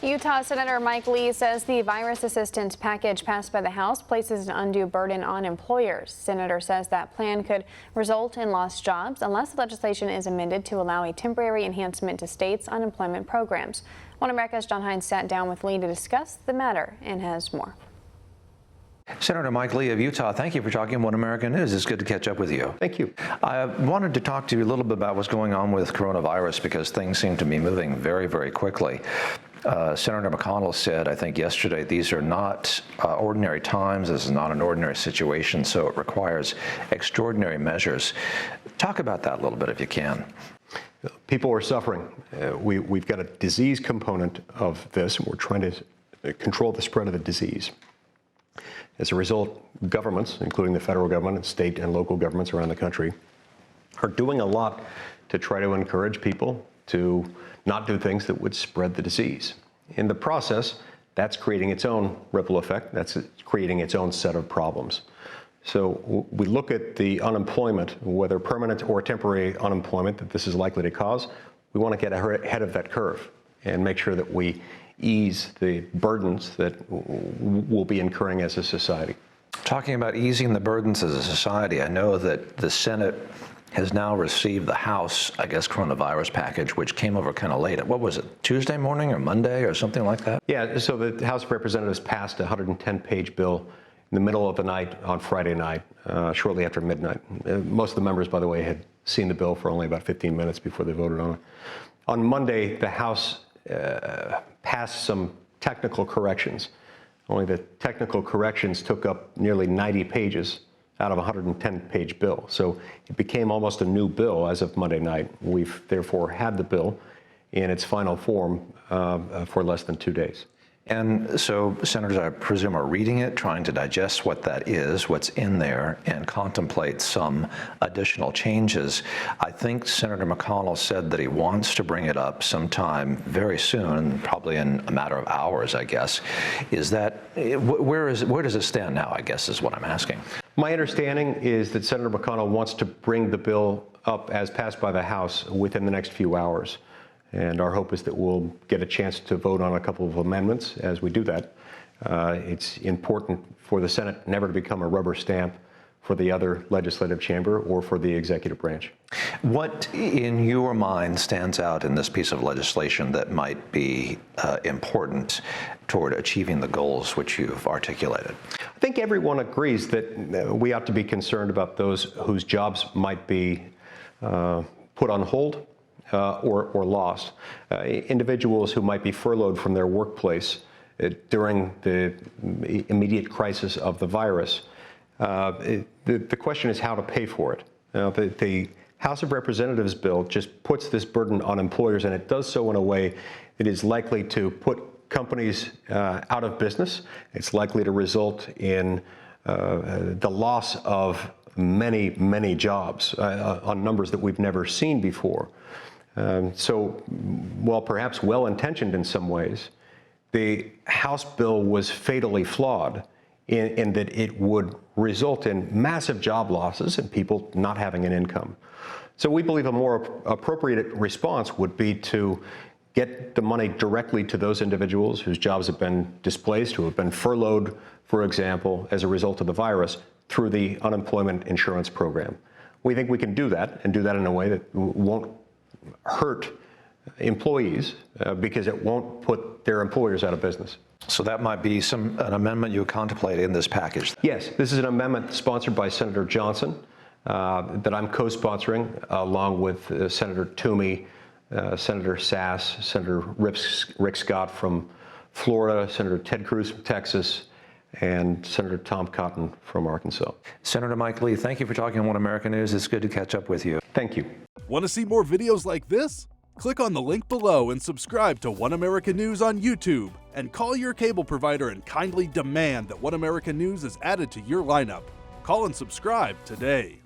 Utah Senator Mike Lee says the virus assistance package passed by the House places an undue burden on employers. Senator says that plan could result in lost jobs unless the legislation is amended to allow a temporary enhancement to states' unemployment programs. One America's John Hines sat down with Lee to discuss the matter and has more. Senator Mike Lee of Utah, thank you for talking One American News. It's good to catch up with you. Thank you. I wanted to talk to you a little bit about what's going on with coronavirus because things seem to be moving very, very quickly. Senator McConnell said, I think yesterday, these are not ordinary times. This is not an ordinary situation, so it requires extraordinary measures. Talk about that a little bit if you can. People are suffering. We've got a disease component of this, and we're trying to control the spread of the disease. As a result, governments, including the federal government and state and local governments around the country, are doing a lot to try to encourage people to not do things that would spread the disease. In the process, that's creating its own ripple effect. That's creating its own set of problems. So we look at the unemployment, whether permanent or temporary unemployment that this is likely to cause. We want to get ahead of that curve and make sure that we ease the burdens that we'll be incurring as a society. Talking about easing the burdens as a society, I know that the Senate has now received the House, I guess, coronavirus package, which came over kind of late. What was it, Tuesday morning or Monday or something like that? Yeah, so the House of Representatives passed a 110-page bill in the middle of the night on Friday night, shortly after midnight. Most of the members, by the way, had seen the bill for only about 15 minutes before they voted on it. On Monday, the House passed some technical corrections. Only the technical corrections took up nearly 90 pages out of a 110-page bill. So it became almost a new bill as of Monday night. We've therefore had the bill in its final form for less than 2 days. And so senators, I presume, are reading it, trying to digest what that is, what's in there, and contemplate some additional changes. I think Senator McConnell said that he wants to bring it up sometime very soon, probably in a matter of hours, I guess. Is that, where does it stand now, I guess, is what I'm asking. My understanding is that Senator McConnell wants to bring the bill up as passed by the House within the next few hours. And our hope is that we'll get a chance to vote on a couple of amendments as we do that. It's important for the Senate never to become a rubber stamp for the other legislative chamber or for the executive branch. What, in your mind, stands out in this piece of legislation that might be important toward achieving the goals which you've articulated? I think everyone agrees that we ought to be concerned about those whose jobs might be put on hold or lost. Individuals who might be furloughed from their workplace during the immediate crisis of the virus. The question is how to pay for it. The House of Representatives bill just puts this burden on employers, and it does so in a way that is likely to put companies out of business. It's likely to result in the loss of many, many jobs on numbers that we've never seen before. So, while perhaps well-intentioned in some ways, the House bill was fatally flawed in that it would result in massive job losses and people not having an income. So we believe a more appropriate response would be to get the money directly to those individuals whose jobs have been displaced, who have been furloughed, for example, as a result of the virus, through the unemployment insurance program. We think we can do that, and do that in a way that won't hurt employees because it won't put their employers out of business. So that might be an amendment you contemplate in this package? Yes, this is an amendment sponsored by Senator Johnson that I'm co-sponsoring along with Senator Toomey, Senator Sass, Senator Rick Scott from Florida, Senator Ted Cruz from Texas, and Senator Tom Cotton from Arkansas. Senator Mike Lee, thank you for talking on One American News. It's good to catch up with you. Thank you. Want to see more videos like this? Click on the link below and subscribe to One American News on YouTube. And call your cable provider and kindly demand that One American News is added to your lineup. Call and subscribe today.